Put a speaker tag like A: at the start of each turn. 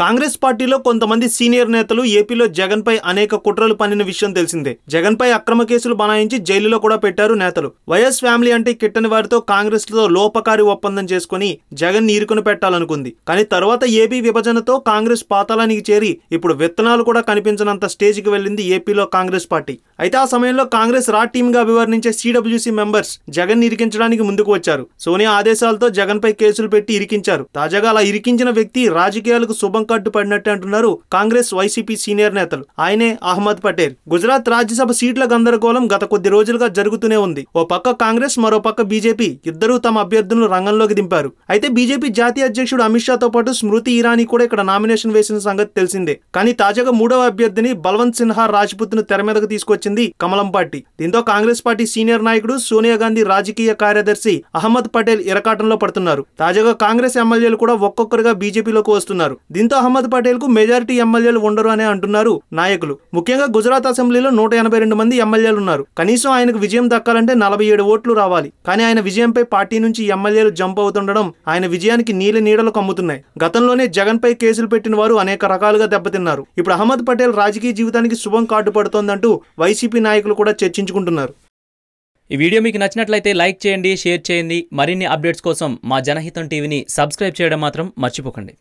A: కాంగ్రెస్ పార్టీలో కొంతమంది సీనియర్ నేతలు ఏపీలో జగన్ పై అనేక కుట్రలు పన్నిన విషయం తెలిసిందే. జగన్ పై అక్రమ కేసులు బనాయించి జైలులో కూడా పెట్టారు నేతలు. వైఎస్ ఫ్యామిలీ అంటే కిట్టని వారితో కాంగ్రెస్ తో లోపకారి ఒప్పందం చేసుకుని జగన్ నీరుకుని పెట్టాలనుకుంది. కానీ తర్వాత ఏపీ విభజనతో కాంగ్రెస్ పాతాళానికి చేరి ఇప్పుడు విత్తనాలు కూడా కనిపించనంత స్టేజ్ కి వెళ్ళింది ఏపీలో కాంగ్రెస్ పార్టీ. అయితే ఆ సమయంలో కాంగ్రెస్ రా టీమ్ గా అభివర్ణించే సిడబ్ల్యూసీ మెంబర్స్ జగన్ ఇరికించడానికి ముందుకు వచ్చారు. సోనియా ఆదేశాలతో జగన్ పై కేసులు పెట్టి ఇరికించారు. తాజాగా అలా ఇరికించిన వ్యక్తి రాజకీయాలకు శుభం కట్టు పడినట్టు అంటున్నారు కాంగ్రెస్ వైసీపీ సీనియర్ నేతలు. ఆయనే అహ్మద్ పటేల్. గుజరాత్ రాజ్యసభ సీట్ల గందరగోళం గత కొద్ది రోజులుగా జరుగుతూనే ఉంది. ఓ పక్క కాంగ్రెస్, మరో పక్క బీజేపీ ఇద్దరూ తమ అభ్యర్థులను రంగంలోకి దింపారు. అయితే బీజేపీ జాతీయ అధ్యక్షుడు అమిత్ షాతో పాటు స్మృతి ఇరానీ కూడా ఇక్కడ నామినేషన్ వేసిన సంగతి తెలిసిందే. కానీ తాజాగా మూడవ అభ్యర్థిని బల్వంత్ సిన్హా రాజ్పుత్ ను తెర మీదకు తీసుకొచ్చింది కమలం పార్టీ. దీంతో కాంగ్రెస్ పార్టీ సీనియర్ నాయకుడు సోనియా గాంధీ రాజకీయ కార్యదర్శి అహ్మద్ పటేల్ ఇరకాటంలో పడుతున్నారు. తాజాగా కాంగ్రెస్ ఎమ్మెల్యేలు కూడా ఒక్కొక్కరుగా బీజేపీలోకి వస్తున్నారు. దీంతో అహ్మద్ పటేల్ కు మెజారిటీ ఎమ్మెల్యేలు ఉండరు అని అంటున్నారు నాయకులు. ముఖ్యంగా గుజరాత్ అసెంబ్లీలో 182 మంది ఎమ్మెల్యేలు ఉన్నారు. కనీసం ఆయనకు విజయం దక్కాలంటే 47 ఓట్లు రావాలి. కానీ ఆయన విజయంపై పార్టీ నుంచి ఎమ్మెల్యేలు జంప్ అవుతుండడం ఆయన విజయానికి నీడలు కమ్ముతున్నాయి. గతంలోనే జగన్ పై కేసులు పెట్టిన వారు అనేక రకాలుగా దెబ్బతిన్నారు. ఇప్పుడు అహ్మద్ పటేల్ రాజకీయ జీవితానికి శుభం కార్డు పడుతోందంటూ వైసీపీ నాయకులు కూడా చర్చించుకుంటున్నారు.
B: ఈ వీడియో మీకు నచ్చినట్లయితే లైక్ చేయండి, షేర్ చేయండి. మరిన్ని అప్డేట్స్ కోసం మా జనహితం టీవీని సబ్స్క్రైబ్ చేయడం మాత్రం మర్చిపోకండి.